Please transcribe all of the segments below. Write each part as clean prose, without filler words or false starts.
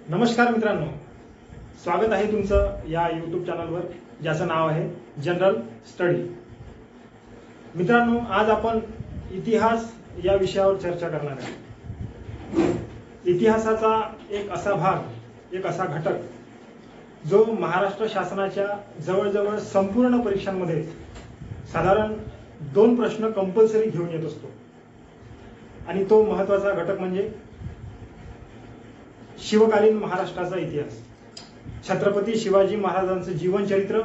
नमस्कार मित्रांनो, स्वागत आहे तुमचं या यूट्यूब चॅनलवर ज्याचं नाव आहे जनरल स्टडी। मित्रांनो, आज आपण इतिहास या विषयावर चर्चा करणार आहे। इतिहासाचा एक असा भाग, एक असा घटक जो महाराष्ट्र शासनाच्या जवळजवळ संपूर्ण परीक्षांमध्ये साधारण 2 प्रश्न कंपल्सरी घेऊन येत असतो आणि तो महत्त्वाचा घटक म्हणजे शिवकालीन महाराष्ट्राचा इतिहास, छत्रपती शिवाजी महाराजांचं जीवनचरित्र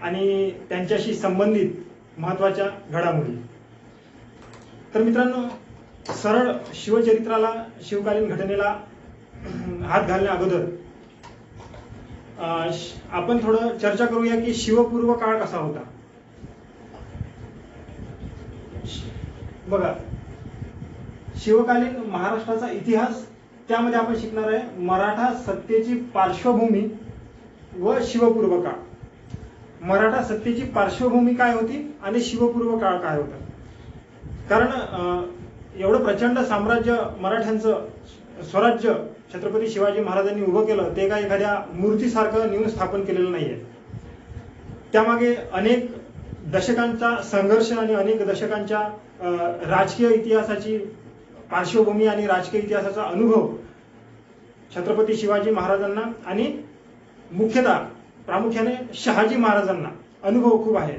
आणि त्यांच्याशी संबंधित महत्त्वाच्या घडामोडी। तर मित्रांनो, सरळ शिवचरित्राला, शिवकालीन घटनेला हात घालण्या अगोदर आपण थोडं चर्चा करूया की शिवपूर्व काळ कसा होता। बघा, शिवकालीन महाराष्ट्राचा इतिहास, त्यामध्ये आपण शिकणार आहे मराठा सत्तेची पार्श्वभूमी व शिवपूर्व काळ। मराठा सत्तेची पार्श्वभूमी काय होती आणि शिवपूर्व काळ काय होता। कारण एवढं प्रचंड साम्राज्य, मराठ्यांचं स्वराज्य छत्रपती शिवाजी महाराजांनी उभं केलं, ते काय एखाद्या मूर्तीसारखं नेऊन स्थापन केलेलं नाहीये। त्यामागे अनेक दशकांचा संघर्ष आणि अनेक दशकांच्या राजकीय इतिहासाची पार्श्वभूमी आणि राजकीय इतिहासाचा अनुभव छत्रपती शिवाजी महाराजांना आणि प्रामुख्याने शहाजी महाराजांना अनुभव खूप आहे।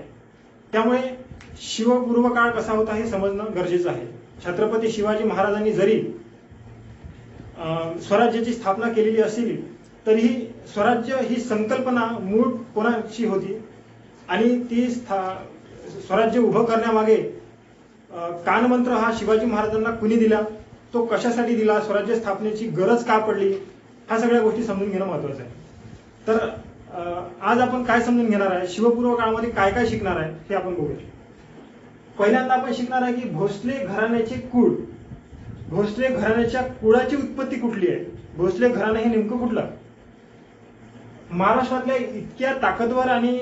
त्यामुळे शिवपूर्व काळ कसा होता हे समजणं गरजेचं आहे। छत्रपती शिवाजी महाराजांनी जरी स्वराज्याची स्थापना केलेली असली तरीही स्वराज्य ही संकल्पना मूळ कोणाची होती आणि ती स्वराज्य उभं करण्यामागे कानमंत्र हा शिवाजी महाराजांना कुणी दिला, तो कशासाठी दिला, स्वराज्य स्थापनेची गरज का पडली, ह्या सगळ्या गोष्टी समजून घेणं महत्त्वाचं आहे। तर आज आपण काय समजून घेणार आहे, शिवपूर्व काळामध्ये काय काय शिकणार आहे हे आपण बघूया। पहिल्यांदा आपण शिकणार आहे की भोसले घराण्याचे कुळ, भोसले घराण्याच्या कुळाची उत्पत्ती कुठली आहे। भोसले घराणं हे नेमकं कुठलं? महाराष्ट्रातल्या इतक्या ताकदवर आणि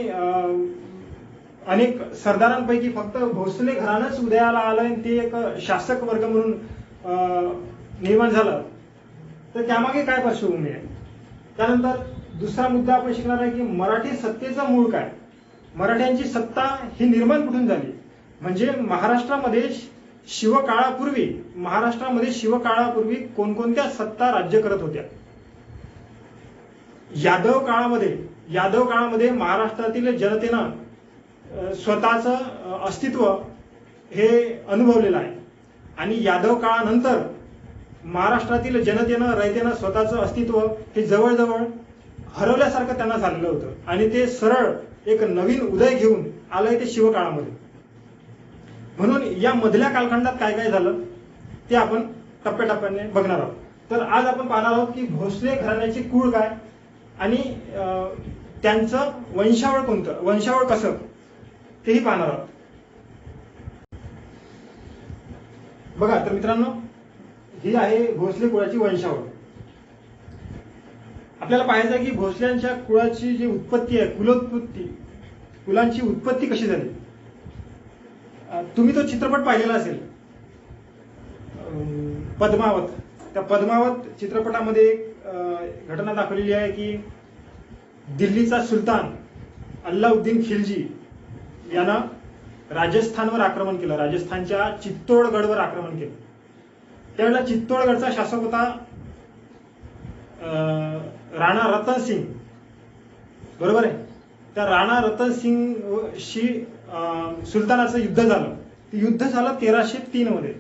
अनेक सरदारांपैकी फक्त भोसले घराणंच उदयाला आलं आणि ते एक शासक वर्ग म्हणून निर्माण झालं, तर त्यामागे काय पार्श्वभूमी आहे। त्यानंतर दुसरा मुद्दा आपण शिकणार आहे की मराठी सत्तेचं मूळ काय, मराठ्यांची सत्ता ही निर्माण कुठून झाली, म्हणजे महाराष्ट्रामध्ये शिवकाळापूर्वी कोणकोणत्या सत्ता राज्य करत होत्या। यादव काळामध्ये महाराष्ट्रातील जनतेनं स्वतःचं अस्तित्व हे अनुभवलेलं आहे आणि यादव काळानंतर महाराष्ट्रातील जनतेनं, रयतेनं स्वतःचं अस्तित्व हे जवळजवळ हरवल्यासारखं त्यांना झालेलं होतं आणि ते सरळ एक नवीन उदय घेऊन आलंय ते शिवकाळामध्ये। म्हणून या मधल्या कालखंडात काय काय झालं ते आपण टप्प्याटप्प्याने बघणार आहोत। तर आज आपण पाहणार आहोत की भोसले घराण्याची कुळ काय आणि त्यांचं वंशावळ कोणतं, वंशावळ कसं, तेही पाहणार आहोत। बघा, तर मित्रांनो, ही आहे भोसले कुळाची वंशावळ। आपल्याला पाहायचं आहे की भोसल्यांच्या कुळाची जी उत्पत्ती आहे, कुलांची उत्पत्ती कशी झाली। तुम्ही तो चित्रपट पाहिलेला असेल, पद्मावत। त्या पद्मावत चित्रपटामध्ये एक घटना दाखवलेली आहे की दिल्लीचा सुलतान अल्लाउद्दीन खिलजी यानं राजस्थानवर आक्रमण केलं, राजस्थानच्या चित्तोडगडवर आक्रमण केलं। त्यावेळेला चित्तोडगडचा शासक होता राणा रतन सिंग, बरोबर आहे। त्या राणा रतन सिंगशी सुलतानाचं युद्ध झालं। ते युद्ध झालं 1303 मध्ये।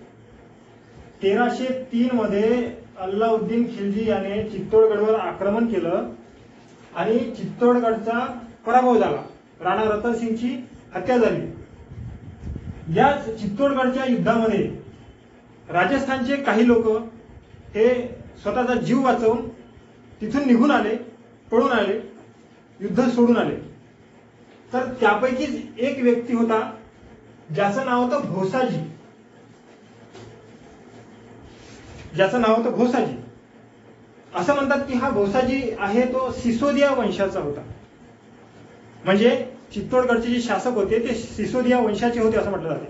1303 मध्ये अल्लाउद्दीन खिलजी याने चित्तोडगडवर आक्रमण केलं आणि चित्तोडगडचा पराभव झाला, राणा रतन सिंगची हत्या झाली। या चित्तोडगडच्या युद्धामध्ये राजस्थानचे काही लोक हे स्वतःचा जीव वाचवून तिथून निघून आले, पळून आले, युद्ध सोडून आले। तर त्यापैकीच एक व्यक्ती होता ज्याचं नाव होतं भोसाजी, असं म्हणतात की हा भोसाजी आहे तो सिसोदिया वंशाचा होता। म्हणजे चित्तोडगडचे जे शासक होते ते सिसोदिया वंशाचे होते असं म्हटलं जाते।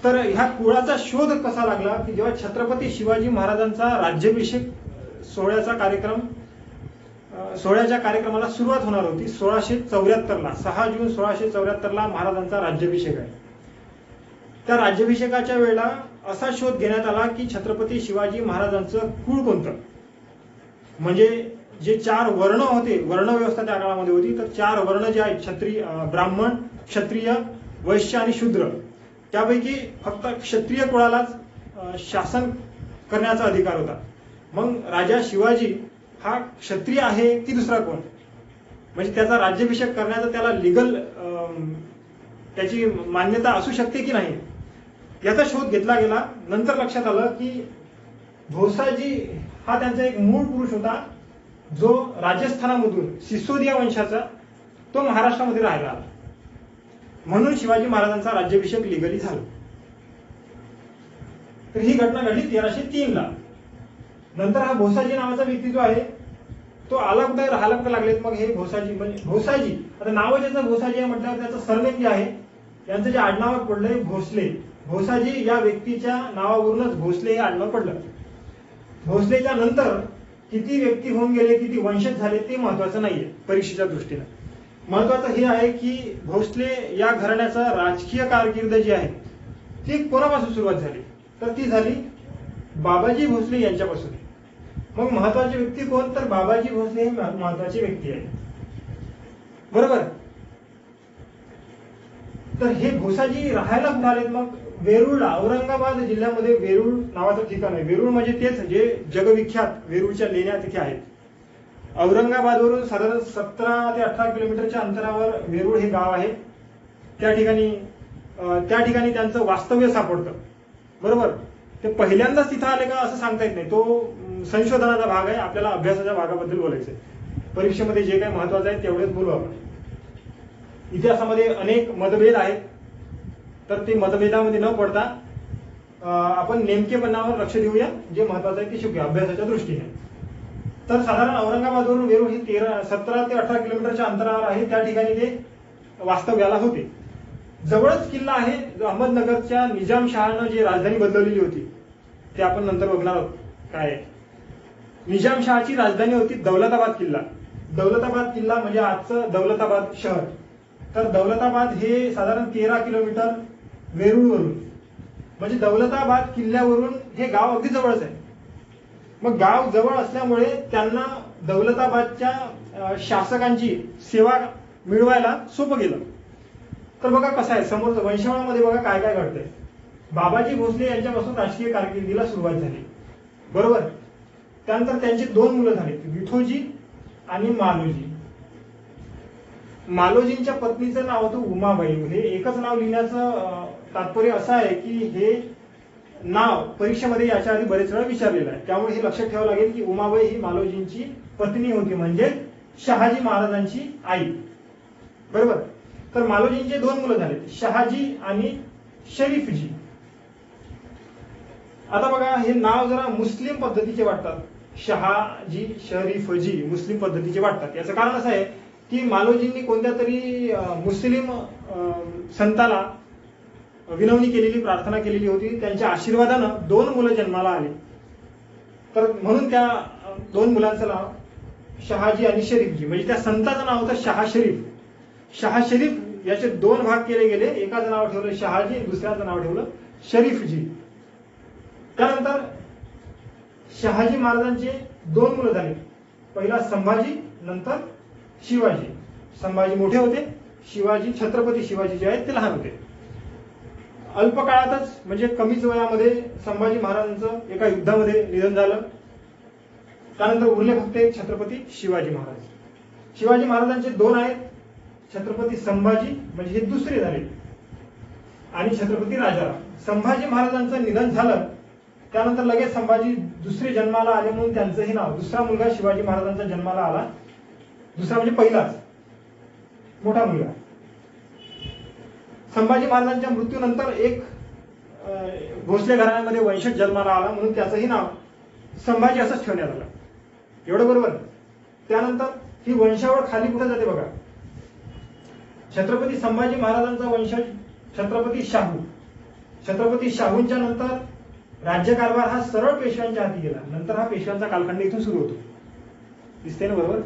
तर ह्या कुळाचा शोध कसा लागला की जेव्हा छत्रपती शिवाजी महाराजांचा राज्याभिषेक सोहळ्याच्या कार्यक्रमाला सुरुवात होणार होती 1674ला. 6 जून 1674ला महाराजांचा राज्याभिषेक आहे. त्या राज्याभिषेकाच्या वेळेला असा शोध घेण्यात आला की छत्रपती शिवाजी महाराजांचं कुळ कोणतं, म्हणजे जे 4 वर्ण होते, वर्ण व्यवस्था त्या काळामध्ये होती, तर 4 वर्ण जे आहेत ब्राह्मण, क्षत्रिय, वैश्य आणि शूद्र, त्यापैकी फक्त क्षत्रिय कुळालाच शासन करण्याचा अधिकार होता. मग राजा शिवाजी हा क्षत्रिय आहे की दुसरा कोण, म्हणजे त्याचा राज्याभिषेक करण्याचा त्याला लीगल त्याची मान्यता असू शकते की नाही, याचा शोध घेतला गेला. नंतर लक्षात आलं की भोसाजी हा त्यांचा एक मूळ पुरुष होता, जो राजस्थानामधून सिसोदिया वंशाचा, तो महाराष्ट्रामध्ये राहिला आला, म्हणून शिवाजी महाराजांचा राज्याभिषेक लिगली झाला. तर ही घटना घडली 1303ला. नंतर हा भोसाजी नावाचा व्यक्ती जो आहे तो आला कुठे, राहायला कुठे लागलेत. मग हे भोसाजी म्हणजे भोसाजी, आता नाव ज्याचं भोसाजी आहे म्हटल्यावर त्याचं सरनेम जे आहे, यांचं जे आडनाव पडलंय भोसले, भोसाजी या व्यक्तीच्या नावावरूनच भोसले हे आडनाव पडलं. भोसलेच्या नंतर किती व्यक्ती होऊन गेले, किती वंशज झाले ते महत्वाचं नाहीये परीक्षेच्या दृष्टीने. महत्वाचं हे आहे की भोसले या घराण्याचा राजकीय कारकीर्द जी आहे ती कोणापासून सुरुवात झाली, तर ती झाली बाबाजी भोसले यांच्यापासून. मग महत्वाचे व्यक्ती कोण, तर बाबाजी भोसले हे महत्वाचे व्यक्ती आहे, बरोबर. तर हे भोसाजी राहायला कुठे आलेत, मग वेरूळला, औरंगाबाद जिल्ह्यामध्ये वेरूळ नावाचं ठिकाण आहे. वेरूळ म्हणजे तेच जे जगविख्यात वेरूळच्या लेण्या तिथे आहेत. औरंगाबादवरून साधारण 17 ते 18 किलोमीटरच्या अंतरावर वेरूळ हे गाव आहे. त्या ठिकाणी त्यांचं वास्तव्य सापडतं, बरोबर. ते पहिल्यांदाच तिथं आले का असं सांगता येत नाही, तो संशोधनाचा भाग आहे. आपल्याला अभ्यासाच्या भागाबद्दल बोलायचंय, परीक्षेमध्ये जे काही महत्वाचं आहे तेवढेच बोलू आपण. इतिहासामध्ये अनेक मतभेद आहेत, तर ते मतभेदामध्ये न पडता आपण नेमकेपणावर लक्ष देऊया, जे महत्वाचं आहे ते शिकूया अभ्यासाच्या दृष्टीने. तर साधारण औरंगाबादवरून वेरूळ ही 17 ते 18 किलोमीटरच्या अंतरावर आहे. त्या ठिकाणी ते वास्तव्याला होते. जवळच किल्ला आहे, जो अहमदनगरच्या निजामशहानं जी राजधानी बदलवलेली होती, ते आपण नंतर बघणार आहोत काय. निजामशहाची राजधानी होती दौलताबाद किल्ला. दौलताबाद किल्ला म्हणजे आजचं दौलताबाद शहर. तर दौलताबाद हे साधारण 13 किलोमीटर वेरूळवरून, म्हणजे दौलताबाद किल्ल्यावरून हे गाव अगदी जवळच आहे. मग गाव जवळ असल्यामुळे त्यांना दौलताबादच्या शासकांची सेवा मिळवायला सोपं गेलं. तर बघा कसं आहे, समोर वंशावळामध्ये बघा काय काय घडतंय. बाबाजी भोसले यांच्यापासून राजकीय कारकिर्दीला सुरुवात झाली, बरोबर. त्यानंतर त्यांची 2 मुलं झाली, विठोजी आणि मालोजी. मालोजींच्या पत्नीचं नाव होतं उमाबाई. हे एकच नाव लिहिण्याचं तात्पर्य असं आहे की हे नाव परीक्षेमध्ये याच्या आधी बरेच वेळा विचारलेलं आहे, त्यामुळे हे लक्षात ठेवावं लागेल की उमाबाई ही मालोजींची पत्नी होती, म्हणजे शहाजी महाराजांची आई, बरोबर. तर मालोजींचे 2 मुलं झाले, शहाजी आणि शरीफजी. आता बघा हे नाव जरा मुस्लिम पद्धतीचे वाटतात, शहाजी शरीफजी मुस्लिम पद्धतीचे वाटतात. याचं कारण असं आहे की मालोजींनी कोणत्या तरी मुस्लिम संताला विनवणी केलेली, प्रार्थना केलेली होती, त्यांच्या आशीर्वादानं 2 मुलं जन्माला आली. तर म्हणून त्या 2 मुलांचं नाव शहाजी आणि शरीफजी, म्हणजे त्या संताचं नाव होतं शहा शरीफ. शहा शरीफ याचे 2 भाग केले गेले, एकाचं नाव ठेवलं शहाजी, दुसऱ्याचं नाव ठेवलं शरीफजी. त्यानंतर शहाजी महाराजांचे 2 मुलं झाले, पहिला संभाजी, नंतर शिवाजी. संभाजी मोठे होते, शिवाजी छत्रपती शिवाजी जे आहेत ते लहान होते. अल्प काळातच म्हणजे कमीच वयामध्ये संभाजी महाराजांचं एका युद्धामध्ये निधन झालं. त्यानंतर उरले फक्त एक छत्रपती शिवाजी महाराज. शिवाजी महाराजांचे 2 आहेत, छत्रपती संभाजी म्हणजे हे दुसरे झाले, आणि छत्रपती राजाराम. संभाजी महाराजांचं निधन झालं त्यानंतर लगेच संभाजी दुसरे जन्माला आले, म्हणून त्यांचंही नाव, दुसरा मुलगा शिवाजी महाराजांचा जन्माला आला, दुसरा म्हणजे पहिलाच मोठा मुलगा. संभाजी महाराजांच्या मृत्यूनंतर एक भोसले घराण्यामध्ये वंशज जन्माला आला, म्हणून त्याचंही नाव संभाजी असंच ठेवण्यात आलं. एवढं बरोबर. त्यानंतर ही वंशावळ खाली कुठे जाते बघा. छत्रपती संभाजी महाराजांचा वंशज छत्रपती शाहू. छत्रपती शाहूंच्या नंतर राज्यकारभार हा सरळ पेशव्यांच्या हाती गेला. नंतर हा पेशव्यांचा कालखंड इथून सुरू होतो. दिसते ना बरोबर?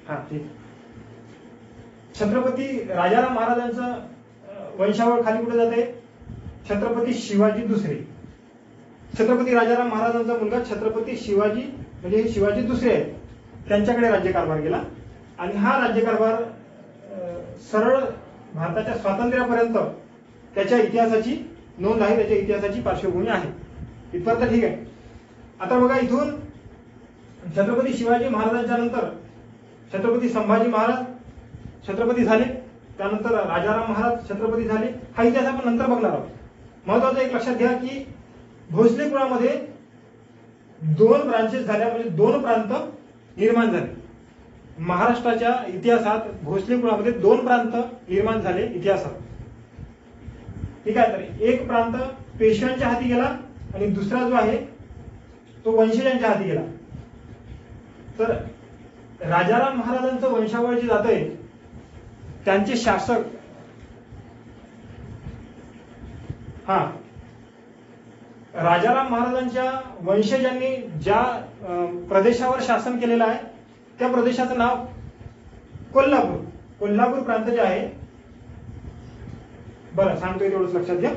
हा ठीक. छत्रपती राजाराम महाराजांचं वंशावळ खाली कुठे जाते? छत्रपती शिवाजी दुसरे. छत्रपती राजाराम महाराजांचा मुलगा छत्रपती शिवाजी म्हणजे हे शिवाजी दुसरे आहेत, त्यांच्याकडे राज्यकारभार गेला. आणि हा राज्यकारभार सरळ भारताच्या स्वातंत्र्यापर्यंत त्याच्या इतिहासाची नोंद आहे, त्याच्या इतिहासाची पार्श्वभूमी आहे. इथपर्यंत ठीक आहे. आता बघा, इथून छत्रपती शिवाजी महाराजांच्या नंतर छत्रपती संभाजी महाराज छत्रपती झाले, त्यानंतर राजाराम महाराज छत्रपती झाले. हा इतिहास आपण नंतर बघणार आहोत. महत्वाचं एक लक्षात घ्या की भोसले कुळामध्ये 2 ब्रांचेस झाल्या, म्हणजे 2 प्रांत निर्माण झाले. महाराष्ट्राच्या इतिहासात भोसले कुळामध्ये 2 प्रांत निर्माण झाले इतिहासात. ठीक आहे. तर एक प्रांत पेशव्यांच्या हाती गेला आणि दुसरा जो आहे तो वंशजांच्या हाती गेला. तर राजाराम महाराजांचं वंशावळ जे जातंय त्यांचे शासक राजाराम महाराजांच्या वंशजांनी ज्या प्रदेशावर शासन केलेलं आहे त्या प्रदेशाचं नाव कोल्हापूर. कोल्हापूर प्रांत जे आहे, बरं सांगतोय तेवढंच लक्षात घ्या.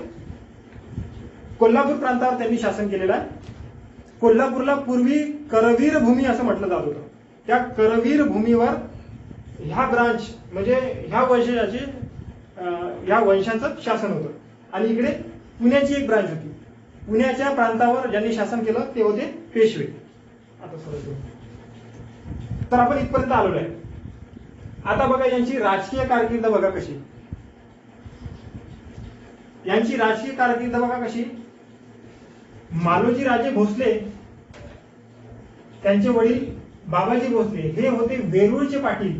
कोल्हापूर प्रांतावर त्यांनी शासन केलेलं आहे. कोल्हापूरला पूर्वी करवीर भूमी असं म्हटलं जात होतं. त्या करवीर भूमीवर ह्या ब्रांच म्हणजे ह्या वंशजाचे ह्या वंशांचं शासन होतं. आणि इकडे पुण्याची एक ब्रांच होती. पुण्याच्या प्रांतावर ज्यांनी शासन केलं ते होते पेशवे. आता तर आपण इथपर्यंत आलेलो आहे. आता बघा यांची राजकीय कारकीर्द बघा कशी. यांची राजकीय कारकीर्द बघा कशी. मालोजी राजे भोसले त्यांचे वडील बाबाजी भोसले हे होते वेरूळचे पाटील,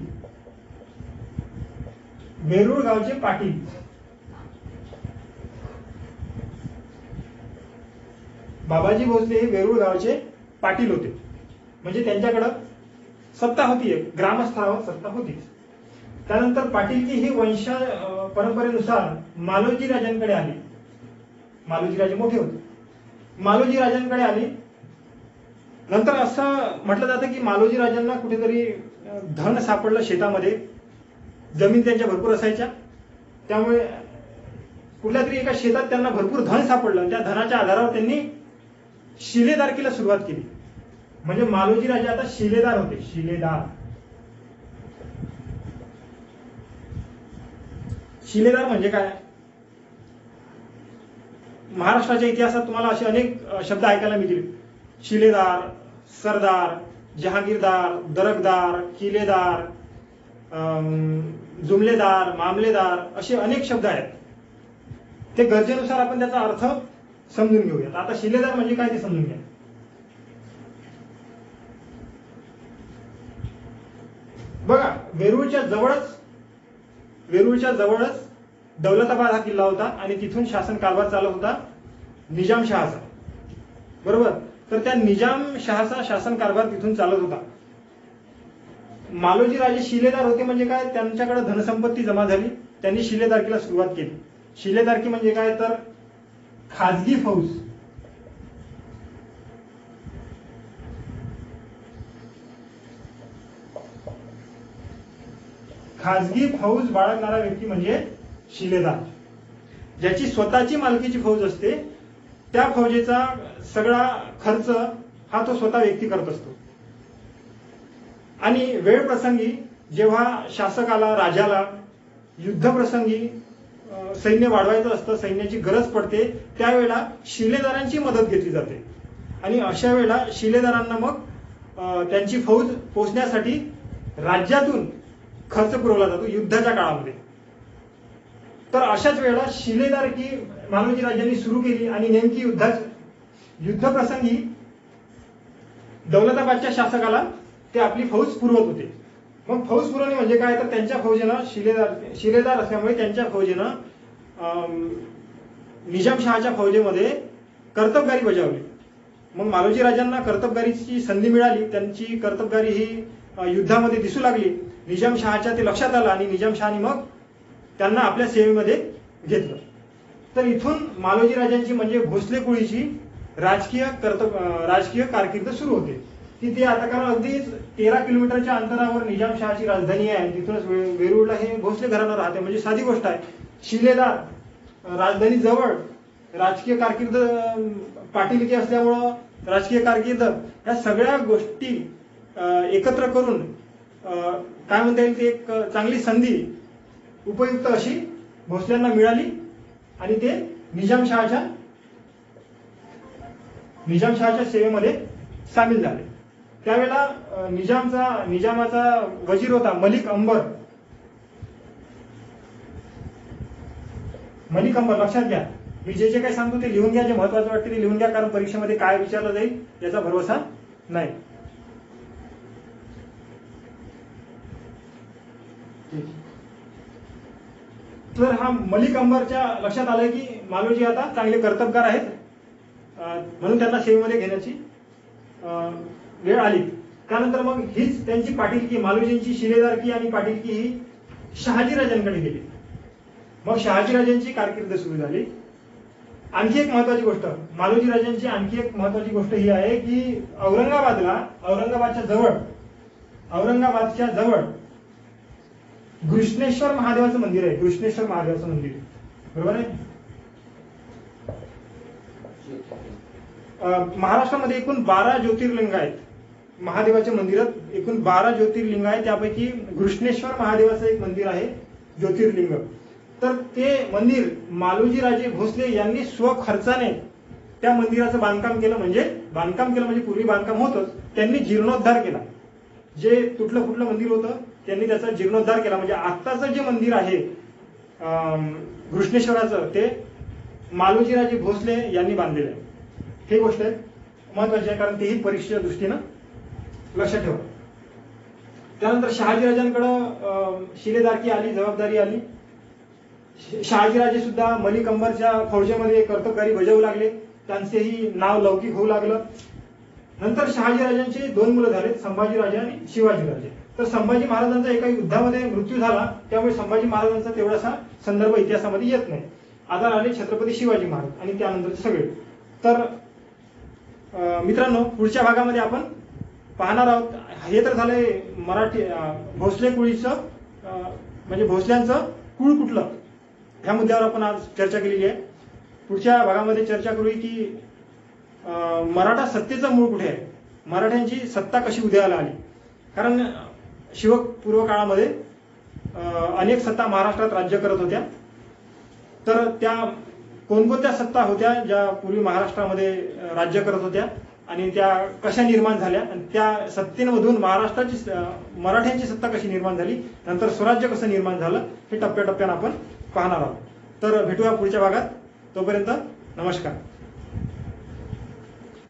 वेरूळ गावचे पाटील. बाबाजी भोसले हे वेरूळ गावचे पाटील होते. म्हणजे त्यांच्याकडं सत्ता होती, ग्रामस्थावर सत्ता होती. त्यानंतर पाटीलकी ही वंश परंपरेनुसार मालोजी राजांकडे आली. मालोजी राजे मोठे होते. मालोजी राजांकडे आली. नंतर असं म्हटलं जातं की मालोजी राजांना कुठेतरी धन सापडलं शेतामध्ये. जमीन त्यांच्या भरपूर असायच्या, त्यामुळे कुठल्या तरी एका शेतात त्यांना भरपूर धन सापडलं. त्या धनाच्या आधारावर त्यांनी शिलेदारकीला सुरुवात केली. म्हणजे मालोजी राजे आता शिलेदार होते. शिलेदार. शिलेदार म्हणजे काय? महाराष्ट्राच्या इतिहासात तुम्हाला असे अनेक शब्द ऐकायला मिळतील. शिलेदार, सरदार, जहागीरदार, दरकदार, किलेदार, जुमलेदार, मामलेदार असे अनेक शब्द आहेत. ते गरजेनुसार आपण त्याचा अर्थ समजून घेऊयात. आता शिलेदार म्हणजे काय ते समजून घ्या. बघा, वेरूळच्या जवळच दौलताबाद हा किल्ला होता आणि तिथून शासन कारभार चालत होता निजामशहाचा. बरोबर. तर त्या निजामशहाचा शासन कारभार तिथून चालत होता. मालोजी राजे शिलेदार होते म्हणजे काय? त्यांच्याकडे धनसंपत्ती जमा झाली, त्यांनी शिलेदारकीला सुरुवात केली. शिलेदारकी म्हणजे काय? तर खाजगी फौज. खाजगी फौज बाळगणारा व्यक्ती म्हणजे शिलेदार. ज्याची स्वतःची मालकीची फौज असते त्या फौजेचा सगळा खर्च हा तो स्वतः व्यक्ती करत असतो. आणि वेळ प्रसंगी जेव्हा शासकाला, राजाला युद्धप्रसंगी सैन्य वाढवायचं असतं, सैन्याची गरज पडते, त्यावेळेला शिलेदारांची मदत घेतली जाते. आणि अशा वेळेला शिलेदारांना मग त्यांची फौज पोचण्यासाठी राज्यातून खर्च पुरवला जातो युद्धाच्या काळामध्ये. तर अशाच वेळेला शिलेदारकी मालोजी राजांनी सुरू केली आणि नेमकी युद्धप्रसंगी दौलताबादच्या शासकाला ते आपली फौज पुरवत होते. मग फौज पुरवणे म्हणजे काय? तर त्यांच्या फौजेनं शिलेदार असल्यामुळे त्यांच्या फौजेनं निजामशहाच्या फौजेमध्ये कर्तबगारी बजावली. मग मालोजी राजांना कर्तबगारीची संधी मिळाली. त्यांची कर्तबगारी ही युद्धामध्ये दिसू लागली. निजामशहाच्या ते लक्षात आलं आणि निजामशहाने मग त्यांना आपल्या सेवेमध्ये घेतलं. तर इथून मालोजी राजांची म्हणजे भोसले कुळीची राजकीय कारकीर्द सुरू होते. की ते आता कारण अगदी 13 किलोमीटरच्या अंतरावर निजामशहाची राजधानी आहे आणि तिथूनच वेरूळला हे भोसले घराणं राहते. म्हणजे साधी गोष्ट आहे. शिलेदार, राजधानी जवळ, राजकीय कारकीर्द पाटीलकी असल्यामुळं राजकीय कारकीर्द, या सगळ्या गोष्टी एकत्र करून काय म्हणता येईल, ती एक चांगली संधी उपयुक्त अशी भोसल्यांना मिळाली आणि ते निजामशहाच्या सेवेमध्ये सामील झाले. त्यावेळेला निजामाचा वजीर होता मलिक अंबर. लक्षात घ्या, मी जे काही सांगतो ते लिहून घ्या. जे महत्वाचं वाटतं ते लिहून घ्या, कारण परीक्षेमध्ये काय विचारलं जाईल याचा भरोसा नाही. तर हा मलिक अंबरच्या लक्षात आलंय की मालोजी आता चांगले कर्तबगार आहेत, म्हणून त्यांना सेवेमध्ये घेण्याची वेळ आली. त्यानंतर मग हीच त्यांची पाटीलकी, मालोजींची शिलेदारकी आणि पाटीलकी ही शहाजीराजांकडे गेली. मग शहाजीराजांची कारकीर्द सुरू झाली. आणखी एक महत्वाची गोष्ट, मालोजी राजांची आणखी एक महत्वाची गोष्ट ही आहे की औरंगाबादच्या जवळ घृष्णेश्वर महादेवाचं मंदिर आहे. घृष्णेश्वर महादेवाचं मंदिर, बरोबर आहे. महाराष्ट्रामध्ये एकूण 12 ज्योतिर्लिंग आहेत. महादेवाच्या मंदिरात एकूण 12 ज्योतिर्लिंग आहेत. त्यापैकी घृष्णेश्वर महादेवाचं एक मंदिर आहे ज्योतिर्लिंग. तर ते मंदिर मालोजी राजे भोसले यांनी स्वखर्चाने त्या मंदिराचं बांधकाम केलं. म्हणजे पूर्वी बांधकाम होतंच, त्यांनी जीर्णोद्धार केला. जे तुटलं फुटलं मंदिर होतं त्यांनी त्याचा जीर्णोद्धार केला. म्हणजे आत्ताचं जे मंदिर आहे घृष्णेश्वराचं, ते मालोजीराजे भोसले यांनी बांधलेलं आहे. ही गोष्ट महत्वाची आहे, कारण तेही परीक्षेच्या दृष्टीनं लक्षात ठेवा. त्यानंतर शहाजीराजांकडं शिलेदारकी आली, जबाबदारी आली. शहाजीराजे सुद्धा मलिक अंबरच्या फौजेमध्ये कर्तबगारी बजावू लागले. त्यांचेही नाव लौकिक होऊ लागलं. नंतर शहाजीराजांचे 2 मुलं झाले, संभाजीराजे आणि शिवाजीराजे. तर संभाजी महाराजांचा एका युद्धामध्ये मृत्यू झाला, त्यामुळे संभाजी महाराजांचा तेवढासा संदर्भ इतिहासामध्ये येत नाही. आता आले छत्रपती शिवाजी महाराज आणि त्यानंतरचे सगळे. तर मित्रांनो, पुढच्या भागामध्ये आपण पाहणार आहोत. हे तर झालंय मराठी भोसले कुळीचं, म्हणजे भोसल्यांचं कुळ कुठलं, ह्या मुद्द्यावर आपण आज चर्चा केलेली आहे. पुढच्या भागामध्ये चर्चा करूया की मराठा सत्तेचं मूळ कुठे आहे, मराठ्यांची सत्ता कशी उदयाला आली. कारण शिवपूर्व काळामध्ये अनेक सत्ता महाराष्ट्रात राज्य करत होत्या. तर त्या कोणकोणत्या सत्ता होत्या ज्या पूर्वी महाराष्ट्रामध्ये राज्य करत होत्या आणि त्या कशा निर्माण झाल्या, आणि त्या सत्तेमधून मराठ्यांची सत्ता कशी निर्माण झाली, नंतर स्वराज्य कसं निर्माण झालं, हे टप्प्याटप्प्यानं आपण पाहणार आहोत. तर भेटूया पुढच्या भागात. तोपर्यंत नमस्कार.